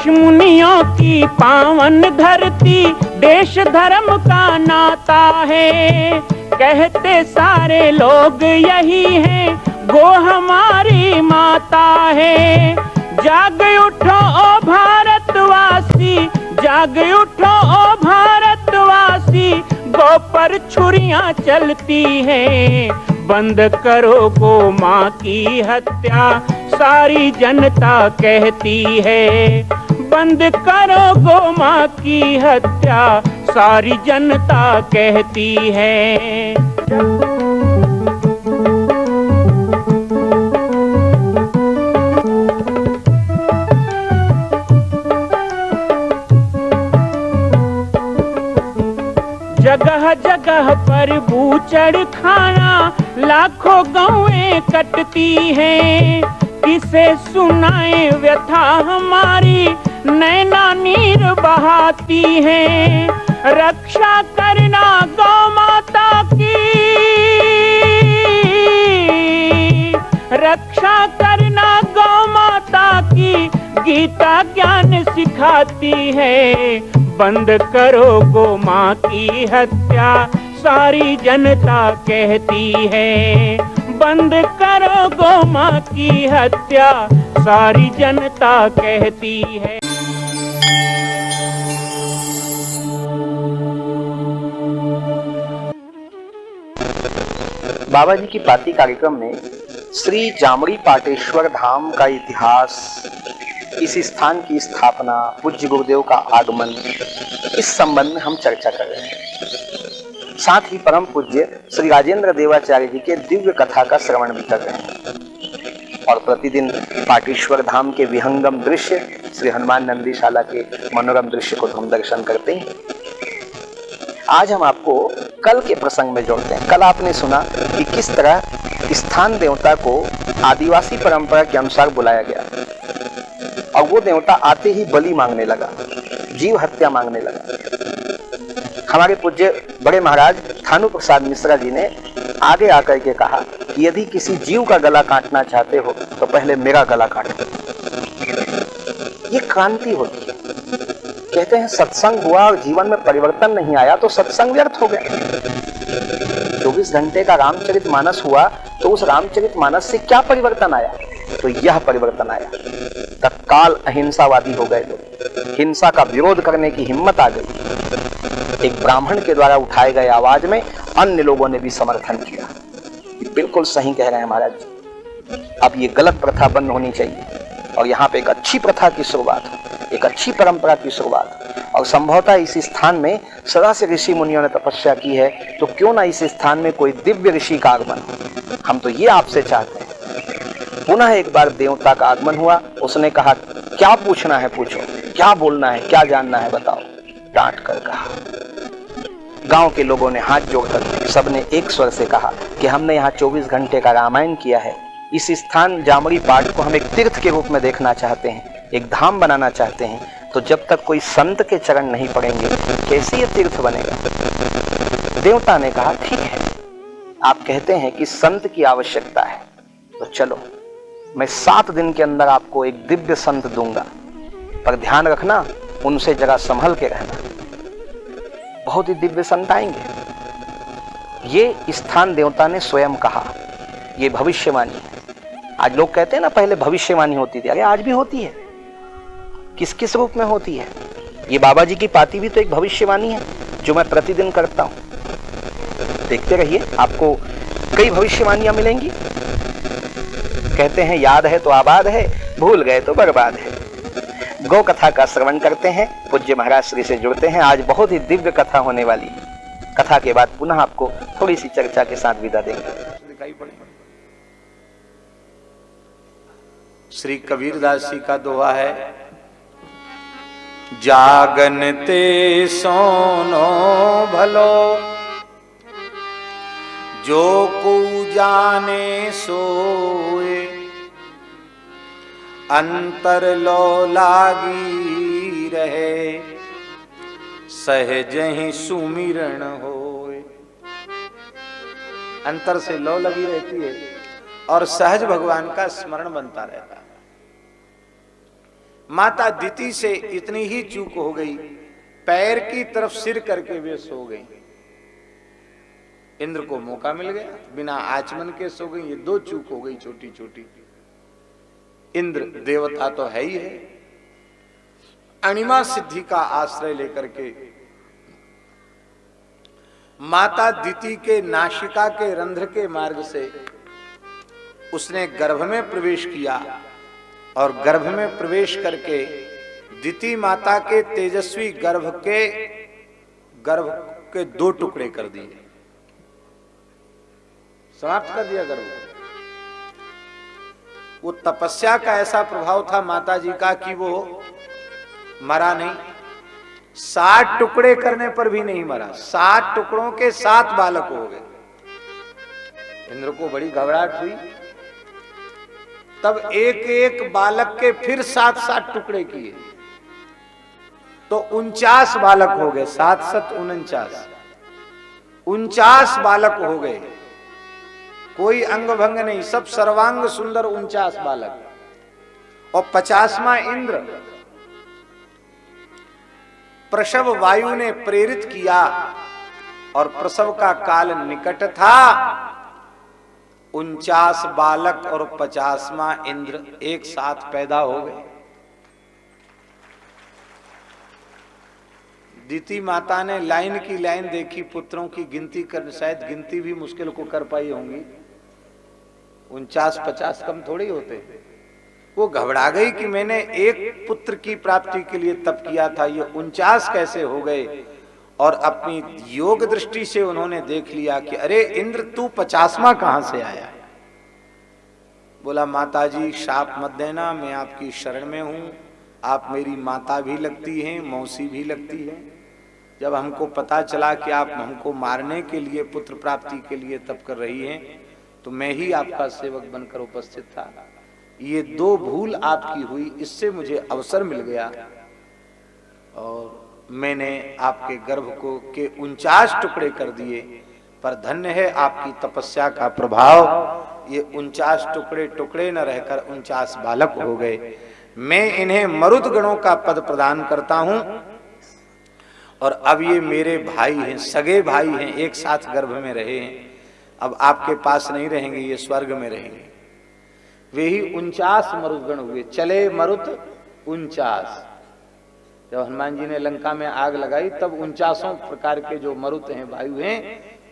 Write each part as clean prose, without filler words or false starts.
ऋषि मुनियों की पावन धरती, देश धर्म का नाता है। कहते सारे लोग यही हैं, गो हमारी माता है। जाग उठो ओ भारतवासी, जाग उठो ओ भारतवासी, गो पर छुरियां चलती हैं। बंद करो गो माँ की हत्या, सारी जनता कहती है। बंद करो गो माँ की हत्या, सारी जनता कहती है। जगह जगह पर बूचड़ खाना, लाखों गौएं कटती हैं। किसे सुनाए व्यथा हमारी, नैना नीर बहाती हैं। रक्षा करना गौ माता की, रक्षा करना गौ माता की, गीता ज्ञान सिखाती है। बंद करो गो माँ की हत्या, सारी जनता कहती है। बंद करो गो माँ की हत्या, सारी जनता कहती है। बाबा जी की पाती कार्यक्रम में श्री जामड़ी पाटेश्वर धाम का इतिहास, इस स्थान की स्थापना, पूज्य गुरुदेव का आगमन, इस संबंध में हम चर्चा कर रहे हैं। साथ ही परम पूज्य श्री राजेंद्र देवाचार्य जी के दिव्य कथा का श्रवण भी कर रहे हैं। और प्रतिदिन पाटेश्वर धाम के विहंगम दृश्य, श्री हनुमान नंदीशाला के मनोरम दृश्य को हम दर्शन करते हैं। आज हम आपको कल के प्रसंग में जोड़ते हैं। कल आपने सुना कि किस तरह स्थान देवता को आदिवासी परंपरा के अनुसार बुलाया गया और वो देवता आते ही बलि मांगने लगा, जीव हत्या मांगने लगा। हमारे पूज्य बड़े महाराज थानु प्रसाद मिश्रा जी ने आगे आकर के कहा कि यदि किसी जीव का गला काटना चाहते हो तो पहले मेरा गला काटो। ये क्रांति होती है। कहते हैं सत्संग हुआ और जीवन में परिवर्तन नहीं आया तो सत्संग व्यर्थ हो गया। 24 घंटे का रामचरितमानस हुआ तो उस रामचरितमानस से क्या परिवर्तन आया? तो यह परिवर्तन आया, तत्काल अहिंसावादी हो गए लोग, हिंसा का विरोध करने की हिम्मत आ गई। एक ब्राह्मण के द्वारा उठाए गए आवाज में अन्य लोगों ने भी समर्थन किया। बिल्कुल सही कह रहे हैं महाराज जी, अब ये गलत प्रथा बंद होनी चाहिए और यहाँ पे एक अच्छी प्रथा की शुरुआत हो, एक अच्छी परंपरा की शुरुआत। और संभवतः इस स्थान में सदा से ऋषि मुनियों ने तपस्या की है, तो क्यों ना इस स्थान में कोई दिव्य ऋषि का आगमन हो। हम तो ये आपसे चाहते हैं। पुनः एक बार देवता का आगमन हुआ, उसने कहा क्या पूछना है पूछो, क्या बोलना है, क्या जानना है बताओ। डांट कर कहा। गांव के लोगों ने हाथ जोड़कर सबने एक स्वर से कहा कि हमने यहाँ 24 घंटे का रामायण किया है। इस स्थान जामड़ी पाठ को हम एक तीर्थ के रूप में देखना चाहते हैं, एक धाम बनाना चाहते हैं। तो जब तक कोई संत के चरण नहीं पड़ेंगे कैसे ये तीर्थ बनेगा? देवता ने कहा ठीक है, आप कहते हैं कि संत की आवश्यकता है, तो चलो मैं 7 दिन के अंदर आपको एक दिव्य संत दूंगा, पर ध्यान रखना उनसे जरा संभल के रहना। बहुत ही दिव्य संत आएंगे। ये स्थान देवता ने स्वयं कहा, ये भविष्यवाणी है। आज लोग कहते हैं ना पहले भविष्यवाणी होती थी, अरे आज भी होती है। किस किस रूप में होती है? ये बाबा जी की पाती भी तो एक भविष्यवाणी है जो मैं प्रतिदिन करता हूं। देखते रहिए, आपको कई भविष्यवाणियां मिलेंगी। कहते हैं याद है तो आबाद है, भूल गए तो बर्बाद है। गौ कथा का श्रवण करते हैं, पूज्य महाराज श्री से जुड़ते हैं। आज बहुत ही दिव्य कथा होने वाली है। कथा के बाद पुनः आपको थोड़ी सी चर्चा के साथ विदा देंगे। श्री कबीरदास जी का दोहा है, जागनते सोनो भलो, जो को जाने सोए, अंतर लो लागी रहे, सहज ही सुमिरन होए। अंतर से लो लगी रहती है और सहज भगवान का स्मरण बनता रहता है। माता दिति से इतनी ही चूक हो गई, पैर की तरफ सिर करके वे सो गई। इंद्र को मौका मिल गया, बिना आचमन के सो गई। ये दो चूक हो गई छोटी छोटी। इंद्र देवता तो है ही है, अणिमा सिद्धि का आश्रय लेकर के माता दिति के नासिका के रंध्र के मार्ग से उसने गर्भ में प्रवेश किया और गर्भ में प्रवेश करके दिति माता के तेजस्वी गर्भ के दो टुकड़े कर दिए, समाप्त कर दिया गर्भ को। वो तपस्या का ऐसा प्रभाव था माता जी का कि वो मरा नहीं। 60 टुकड़े करने पर भी नहीं मरा। 60 टुकड़ों के 7 बालक हो गए। इंद्र को बड़ी घबराहट हुई। तब एक एक बालक के फिर 7 टुकड़े किए तो 49 बालक हो गए। 7 7 49, 49 बालक हो गए। कोई अंग भंग नहीं, सब सर्वांग सुंदर 49 बालक। और 50वां इंद्र प्रसव वायु ने प्रेरित किया और प्रसव का काल निकट था। 49 बालक और 50वां इंद्र एक साथ पैदा हो गए। दिति माता ने लाइन की लाइन देखी, पुत्रों की गिनती कर, शायद गिनती भी मुश्किल को कर पाई होंगी। 49-50 कम थोड़ी होते। वो घबरा गई कि मैंने एक पुत्र की प्राप्ति के लिए तप किया था, ये 49 कैसे हो गए। और अपनी योग दृष्टि से उन्होंने देख लिया कि अरे इंद्र, तू 50वां कहां से आया। बोला माता जी शाप मत देना, मैं आपकी शरण में हूं। आप मेरी माता भी लगती हैं, मौसी भी लगती है। जब हमको पता चला कि आप हमको मारने के लिए, पुत्र प्राप्ति के लिए तप कर रही हैं, तो मैं ही आपका सेवक बनकर उपस्थित था। ये 2 भूल आपकी हुई, इससे मुझे अवसर मिल गया और मैंने आपके गर्भ को के 49 टुकड़े कर दिए। पर धन्य है आपकी तपस्या का प्रभाव, ये 49 टुकड़े न रहकर 49 बालक हो गए। मैं इन्हें मरुत गणों का पद प्रदान करता हूं और अब ये मेरे भाई हैं, सगे भाई हैं, एक साथ गर्भ में रहे हैं। अब आपके पास नहीं रहेंगे, ये स्वर्ग में रहेंगे। वे ही 49 मरुदगण हुए। चले मरुत 49। जब हनुमान जी ने लंका में आग लगाई तब 49 प्रकार के जो मरुत हैं, वायु हैं,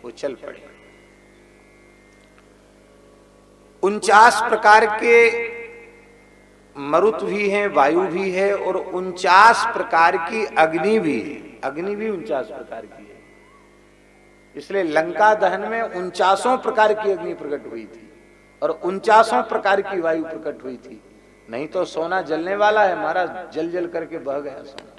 वो चल पड़े। 49 प्रकार के मरुत भी हैं, वायु भी है और 49 प्रकार की अग्नि भी है। अग्नि भी 49 प्रकार की है। इसलिए लंका दहन में 49 प्रकार की अग्नि प्रकट हुई थी और 49 प्रकार की वायु प्रकट हुई थी। नहीं तो सोना जलने वाला है, महाराज, जल जल करके बह गया सोना।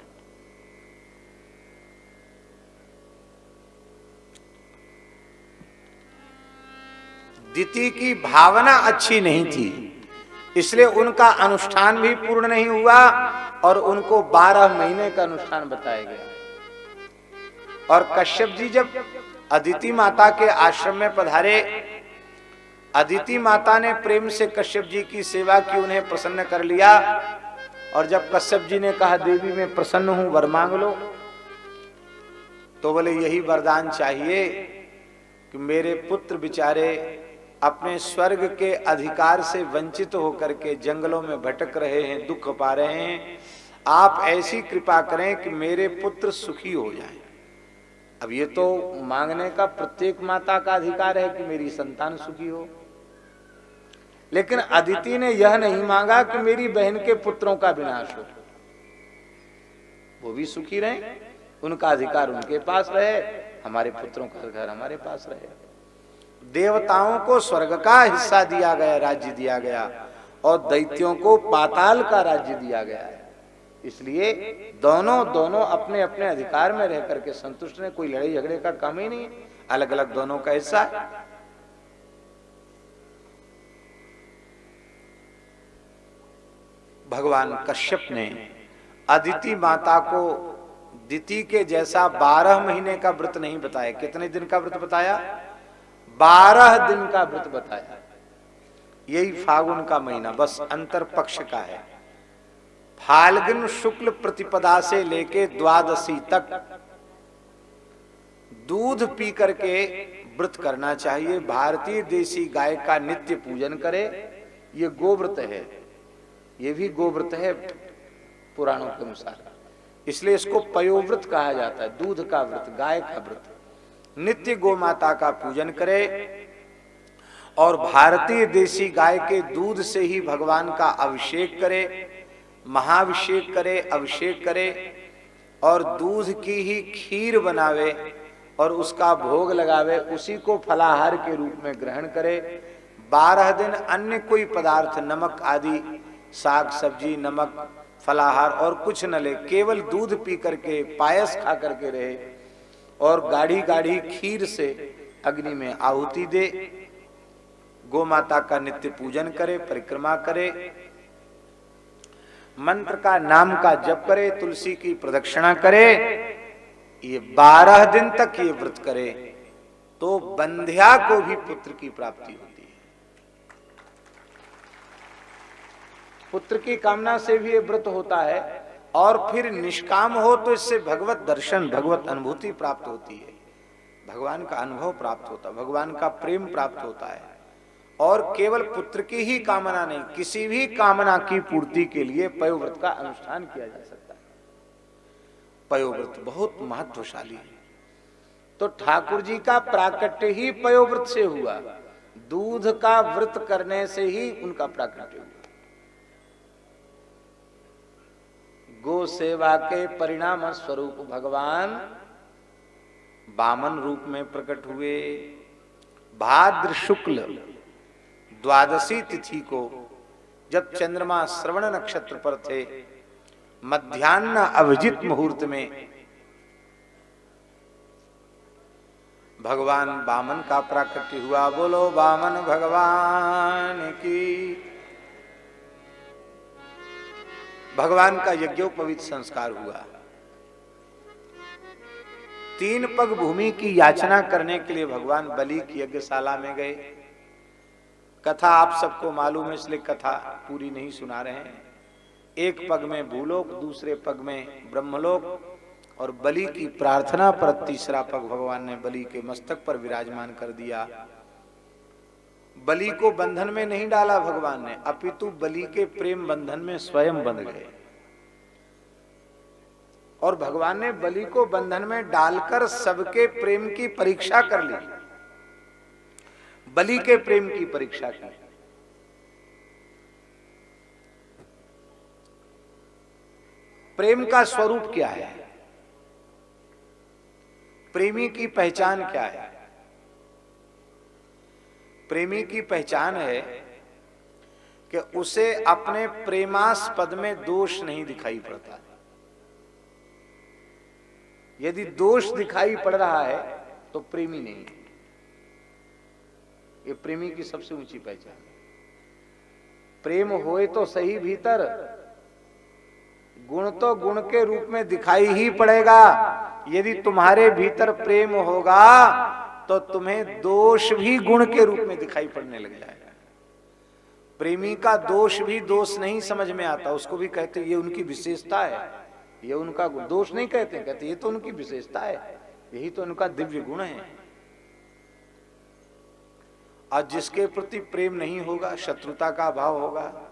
दिति की भावना अच्छी नहीं थी, इसलिए उनका अनुष्ठान भी पूर्ण नहीं हुआ और उनको 12 महीने का अनुष्ठान बताया गया। और कश्यप जी जब अदिति माता के आश्रम में पधारे, अदिति माता ने प्रेम से कश्यप जी की सेवा की, उन्हें प्रसन्न कर लिया। और जब कश्यप जी ने कहा देवी मैं प्रसन्न हूं, वर मांग लो, तो बोले यही वरदान चाहिए कि मेरे पुत्र बेचारे अपने स्वर्ग के अधिकार से वंचित होकर के जंगलों में भटक रहे हैं, दुख पा रहे हैं। आप ऐसी कृपा करें कि मेरे पुत्र सुखी हो जाएं। अब ये तो मांगने का प्रत्येक माता का अधिकार है कि मेरी संतान सुखी हो, लेकिन अदिति ने यह नहीं मांगा कि मेरी बहन के पुत्रों का विनाश हो, वो भी सुखी रहे, उनका अधिकार उनके पास रहे, हमारे पुत्रों का अधिकार हमारे पास रहे। देवताओं को स्वर्ग का हिस्सा दिया गया, राज्य दिया गया, और दैत्यों को पाताल का राज्य दिया गया है। इसलिए दोनों अपने अपने अधिकार में रह करके संतुष्ट हैं। कोई लड़ाई झगड़े का काम ही नहीं, अलग अलग दोनों का हिस्सा है। भगवान कश्यप ने अदिति माता को दिति के जैसा 12 महीने का व्रत नहीं बताया। कितने दिन का व्रत बताया? 12 दिन का व्रत बताया। यही फागुन का महीना बस अंतर पक्ष का है। फाल्गुन शुक्ल प्रतिपदा से लेके द्वादशी तक दूध पी करके व्रत करना चाहिए। भारतीय देसी गाय का नित्य पूजन करे, ये गोव्रत है, ये भी गोव्रत है पुराणों के अनुसार, इसलिए इसको पयोव्रत कहा जाता है। दूध का व्रत, गाय का व्रत, नित्य गौ माता का पूजन करे और भारतीय देसी गाय के दूध से ही भगवान का अभिषेक करे, महाभिषेक करे, अभिषेक करे और दूध की ही खीर बनावे और उसका भोग लगावे, उसी को फलाहार के रूप में ग्रहण करे। 12 दिन अन्य कोई पदार्थ, नमक आदि, साग सब्जी, नमक, फलाहार और कुछ न ले, केवल दूध पी करके, पायस खा करके रहे और गाढ़ी गाढ़ी खीर से अग्नि में आहुति दे। गौ माता का नित्य पूजन करे, परिक्रमा करे, मंत्र का, नाम का जप करे, तुलसी की प्रदक्षिणा करे। ये 12 दिन तक ये व्रत करे तो बंध्या को भी पुत्र की प्राप्ति होती है। पुत्र की कामना से भी ये व्रत होता है और फिर निष्काम हो तो इससे भगवत दर्शन, भगवत अनुभूति प्राप्त होती है, भगवान का अनुभव प्राप्त होता है, भगवान का प्रेम प्राप्त होता है। और केवल पुत्र की ही कामना नहीं, किसी भी कामना की पूर्ति के लिए पयोव्रत का अनुष्ठान किया जा सकता है। पयोव्रत बहुत महत्वशाली है। तो ठाकुर जी का प्राकट्य ही पयोव्रत से हुआ, दूध का व्रत करने से ही उनका प्राकट्य हुआ। गो सेवा के परिणाम स्वरूप भगवान वामन रूप में प्रकट हुए। भाद्र शुक्ल द्वादशी तिथि को जब चंद्रमा श्रवण नक्षत्र पर थे, मध्याह्न अभिजित मुहूर्त में भगवान वामन का प्राकट्य हुआ। बोलो वामन भगवान की। भगवान का यज्ञोपवीत संस्कार हुआ। 3 पग भूमि की याचना करने के लिए भगवान बलि की यज्ञशाला में गए। कथा आप सबको मालूम है, इसलिए कथा पूरी नहीं सुना रहे हैं। एक पग में भूलोक, दूसरे पग में ब्रह्मलोक और बलि की प्रार्थना पर तीसरा पग भगवान ने बलि के मस्तक पर विराजमान कर दिया। बलि को बंधन में नहीं डाला भगवान ने, अपितु बलि के प्रेम बंधन में स्वयं बंध गए। और भगवान ने बलि को बंधन में डालकर सबके प्रेम की परीक्षा कर ली, बलि के प्रेम की परीक्षा की। प्रेम का स्वरूप क्या है? प्रेमी की पहचान क्या है? प्रेमी की पहचान है कि उसे अपने प्रेमास्पद में दोष नहीं दिखाई पड़ता। यदि दोष दिखाई पड़ रहा है तो प्रेमी नहीं। ये प्रेमी की सबसे ऊंची पहचान है। प्रेम होए तो सही भीतर, गुण तो गुण के रूप में दिखाई ही पड़ेगा। यदि तुम्हारे भीतर प्रेम होगा तो तुम्हें दोष भी गुण के रूप में दिखाई पड़ने लग जाएगा। प्रेमी का दोष भी दोष नहीं समझ में आता, उसको भी कहते ये उनकी विशेषता है, ये उनका दोष नहीं कहते, कहते ये तो उनकी विशेषता है, यही तो उनका दिव्य गुण है। और जिसके प्रति प्रेम नहीं होगा, शत्रुता का भाव होगा,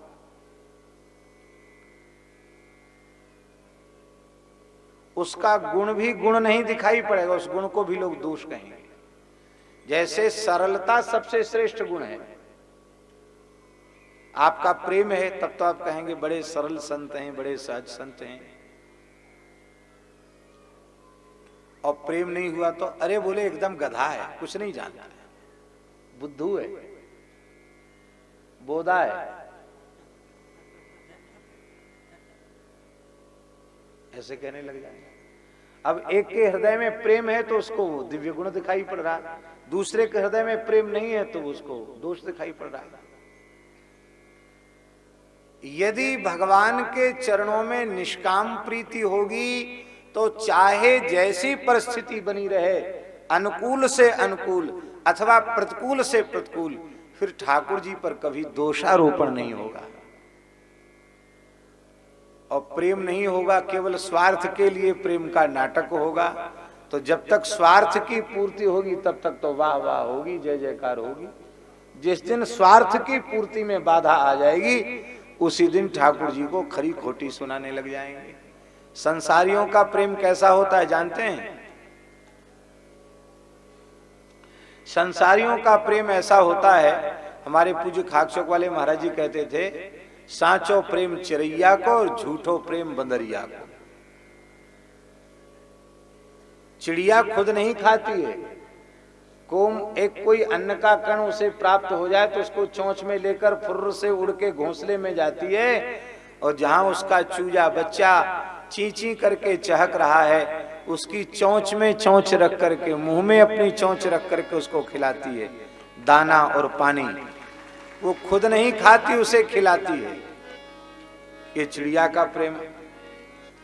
उसका गुण भी गुण नहीं दिखाई पड़ेगा, उस गुण को भी लोग दोष कहेंगे। जैसे सरलता सबसे श्रेष्ठ गुण है। आपका प्रेम है तब तो आप कहेंगे बड़े सरल संत हैं, बड़े सहज संत हैं। और प्रेम नहीं हुआ तो अरे बोले एकदम गधा है, कुछ नहीं जानता है, बुद्धू है, बोधा है, ऐसे कहने लग जाएंगे। अब एक के हृदय में प्रेम है तो उसको दिव्य गुण दिखाई पड़ रहा है, दूसरे के हृदय में प्रेम नहीं है तो उसको दोष दिखाई पड़ रहा है। यदि भगवान के चरणों में निष्काम प्रीति होगी तो चाहे जैसी परिस्थिति बनी रहे, अनुकूल से अनुकूल अथवा प्रतिकूल से प्रतिकूल, फिर ठाकुर जी पर कभी दोषारोपण नहीं होगा। और प्रेम नहीं होगा, केवल स्वार्थ के लिए प्रेम का नाटक होगा, तो जब तक स्वार्थ की पूर्ति होगी तब तक तो वाह वाह होगी, जय जयकार होगी। जिस दिन स्वार्थ की पूर्ति में बाधा आ जाएगी उसी दिन ठाकुर जी को खरी खोटी सुनाने लग जाएंगे। संसारियों का प्रेम कैसा होता है जानते हैं? संसारियों का प्रेम ऐसा होता है, हमारे पूज्य खाकचौक वाले महाराज जी कहते थे, साचो प्रेम चिड़ैया को और झूठो प्रेम बंदरिया को। चिड़िया खुद नहीं खाती है, कोई अन्न का कण उसे प्राप्त हो जाए तो उसको चोंच में लेकर फुर्र से उड़ के घोंसले में जाती है, और जहां उसका चूजा बच्चा ची ची करके चहक रहा है उसकी चोंच में चोंच रख करके, मुंह में अपनी चोंच रख करके उसको खिलाती है दाना और पानी। वो खुद नहीं खाती, उसे खिलाती है। ये चिड़िया का प्रेम।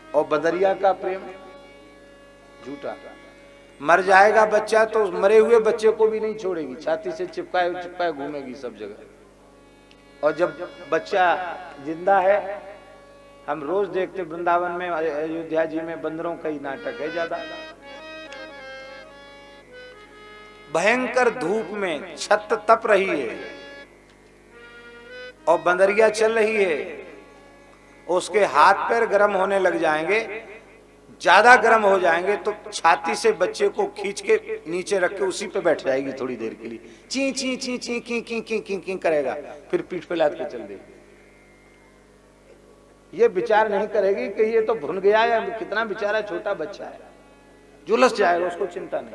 और बदरिया का प्रेम झूठा। मर जाएगा बच्चा तो मरे हुए बच्चे को भी नहीं छोड़ेगी, छाती से चिपकाए चिपकाए घूमेगी सब जगह। और जब बच्चा जिंदा है, हम रोज देखते वृंदावन में, अयोध्या जी में बंदरों का ही नाटक है ज्यादा। भयंकर धूप में छत तप रही है और बंदरिया चल रही है, उसके हाथ पैर गर्म होने लग जाएंगे, ज्यादा गर्म हो जाएंगे तो छाती से बच्चे को खींच के नीचे रख के उसी पे बैठ जाएगी थोड़ी देर के लिए, ची ची ची ची की की की की की करेगा, फिर पीठ पे लाद के चल देगी। ये विचार नहीं करेगी कि ये तो भुन गया या कितना बेचारा छोटा बच्चा है, झुलस जाएगा, उसको चिंता नहीं।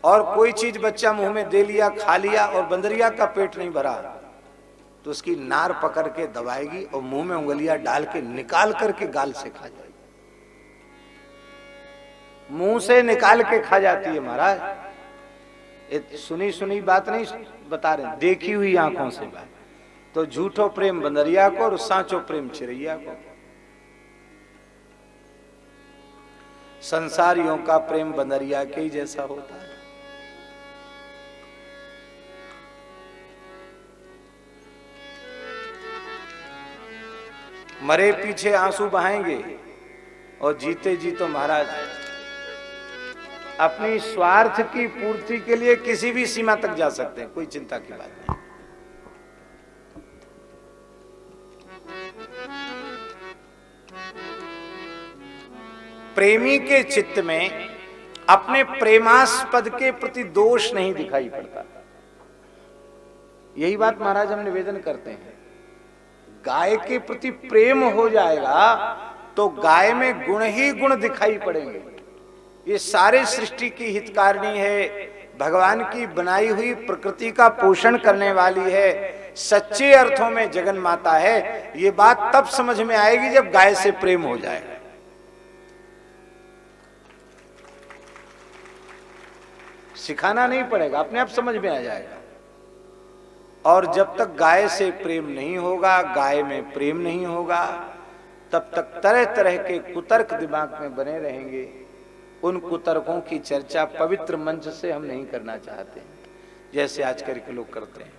और कोई चीज बच्चा मुंह में दे लिया, खा लिया और बंदरिया का पेट नहीं भरा तो उसकी नार पकड़ के दबाएगी और मुंह में उंगलियां डाल के निकाल करके गाल से खा जाएगी, मुंह से निकाल के खा जाती है महाराज। सुनी सुनी बात नहीं बता रहे, देखी हुई आंखों से बात। तो झूठो प्रेम बंदरिया को और साचो प्रेम चिड़ैया को। संसारियों का प्रेम बंदरिया के ही जैसा होता है। मरे पीछे आंसू बहाएंगे और जीते जी तो महाराज अपनी स्वार्थ की पूर्ति के लिए किसी भी सीमा तक जा सकते हैं, कोई चिंता की बात नहीं। प्रेमी के चित्त में अपने प्रेमास्पद के प्रति दोष नहीं दिखाई पड़ता। यही बात महाराज हम निवेदन करते हैं। गाय के प्रति प्रेम हो जाएगा तो गाय में गुण ही गुण दिखाई पड़ेंगे। ये सारे सृष्टि की हितकारिणी है, भगवान की बनाई हुई प्रकृति का पोषण करने वाली है, सच्चे अर्थों में जगन माता है। ये बात तब समझ में आएगी जब गाय से प्रेम हो जाएगा। सिखाना नहीं पड़ेगा, अपने आप समझ में आ जाएगा। और जब तक गाय से प्रेम नहीं होगा, गाय में प्रेम नहीं होगा, तब तक तरह तरह के कुतर्क दिमाग में बने रहेंगे। उन कुतर्कों की चर्चा पवित्र मंच से हम नहीं करना चाहते, जैसे आजकल के लोग करते हैं।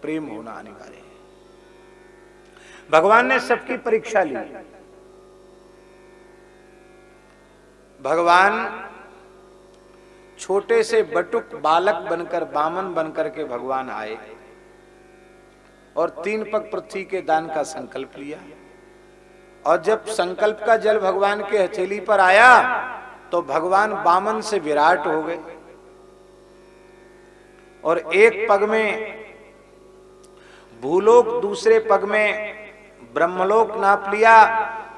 प्रेम होना अनिवार्य है। भगवान ने सबकी परीक्षा ली। भगवान छोटे से बटुक बालक बनकर, बामन बनकर के भगवान आए और 3 पग पृथ्वी के दान का संकल्प लिया। और जब संकल्प का जल भगवान के हथेली पर आया तो भगवान बामन से विराट हो गए और एक पग में भूलोक, दूसरे पग में ब्रह्मलोक नाप लिया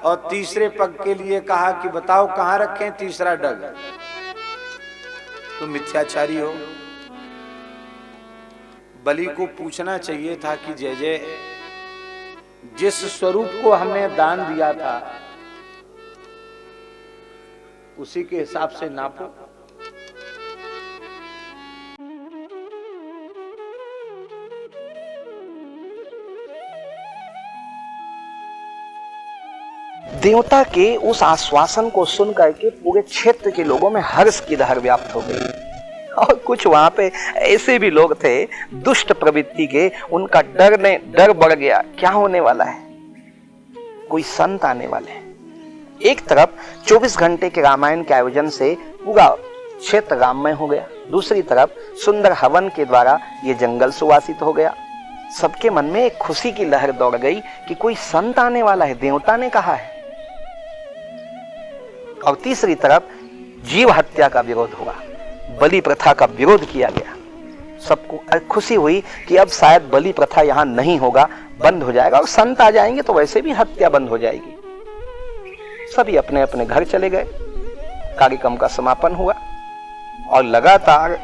और तीसरे पग के लिए कहा कि बताओ कहां रखें तीसरा डग। तुम मिथ्याचारी हो। बलि को पूछना चाहिए था कि जय जय, जिस स्वरूप को हमने दान दिया था उसी के हिसाब से नापो। देवता के उस आश्वासन को सुन करके पूरे क्षेत्र के लोगों में हर्ष की लहर व्याप्त हो गई। और कुछ वहां पे ऐसे भी लोग थे दुष्ट प्रवृत्ति के, उनका डर बढ़ गया, क्या होने वाला है, कोई संत आने वाले हैं। एक तरफ 24 घंटे के रामायण के आयोजन से पूरा क्षेत्र राममय हो गया, दूसरी तरफ सुंदर हवन के द्वारा ये जंगल सुवासित हो गया। सबके मन में एक खुशी की लहर दौड़ गई कि कोई संत आने वाला है, देवता ने कहा है। और तीसरी तरफ जीव हत्या का विरोध हुआ, बलि प्रथा का विरोध किया गया। सबको खुशी हुई कि अब शायद बलि प्रथा यहां नहीं होगा, बंद हो जाएगा, और संत आ जाएंगे तो वैसे भी हत्या बंद हो जाएगी। सभी अपने अपने घर चले गए। कार्यक्रम का समापन हुआ और लगातार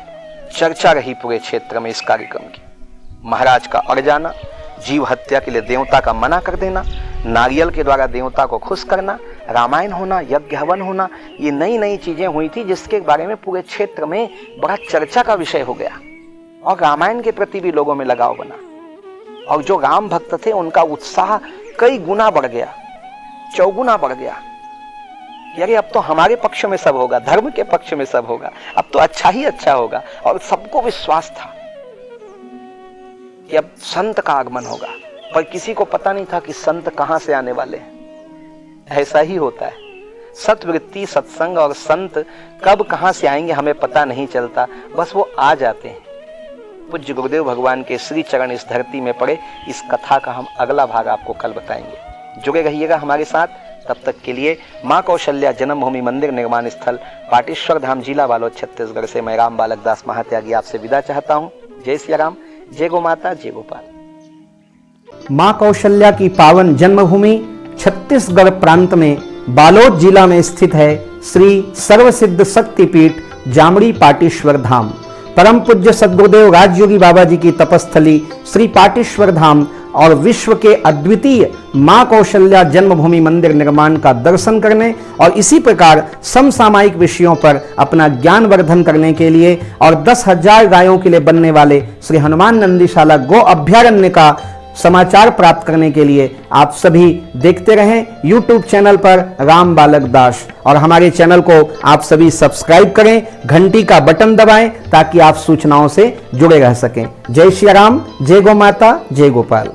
चर्चा रही पूरे क्षेत्र में इस कार्यक्रम की। महाराज का अड़ जाना, जीव हत्या के लिए देवता का मना कर देना, नारियल के द्वारा देवता को खुश करना, रामायण होना, यज्ञ हवन होना, ये नई नई चीजें हुई थी जिसके बारे में पूरे क्षेत्र में बड़ा चर्चा का विषय हो गया। और रामायण के प्रति भी लोगों में लगाव बना, और जो राम भक्त थे उनका उत्साह कई गुना बढ़ गया, चौगुना बढ़ गया। यानी अब तो हमारे पक्ष में सब होगा, धर्म के पक्ष में सब होगा, अब तो अच्छा ही अच्छा होगा। और सबको विश्वास था कि अब संत का आगमन होगा, पर किसी को पता नहीं था कि संत कहां से आने वाले हैं। ऐसा ही होता है, सत्वृत्ति, सत्संग और संत कब कहां से आएंगे हमें पता नहीं चलता, बस वो आ जाते हैं। पूज्य गुरुदेव भगवान के श्री चरण इस धरती में पड़े, इस कथा का हम अगला भाग आपको कल बताएंगे। जुड़े रहिएगा हमारे साथ। तब तक के लिए माँ कौशल्या जन्मभूमि मंदिर निर्माण स्थल पाटेश्वर धाम, जिला बालोद, छत्तीसगढ़ से मैं राम बालक दास महात्यागी आपसे विदा चाहता हूँ। जय सिया राम, जय गो माता, जय गोपाल। माँ कौशल्या की पावन जन्मभूमि छत्तीसगढ़ प्रांत में बालोद जिला में स्थित है श्री सर्वसिद्ध शक्तिपीठ जामड़ी पाटेश्वर धाम। परम पूज्य सद्गुरुदेव राजयोगी बाबा जी की तपस्थली श्री पाटेश्वर धाम और विश्व के अद्वितीय मां कौशल्या जन्मभूमि मंदिर निर्माण का दर्शन करने और इसी प्रकार समसामयिक विषयों पर अपना ज्ञान वर्धन करने के लिए और 10,000 गायों के लिए बनने वाले श्री हनुमान नंदीशाला गो अभ्यारण्य का समाचार प्राप्त करने के लिए आप सभी देखते रहें YouTube चैनल पर राम बालक दास, और हमारे चैनल को आप सभी सब्सक्राइब करें, घंटी का बटन दबाएं ताकि आप सूचनाओं से जुड़े रह सकें। जय श्री राम, जय गो माता, जय गोपाल।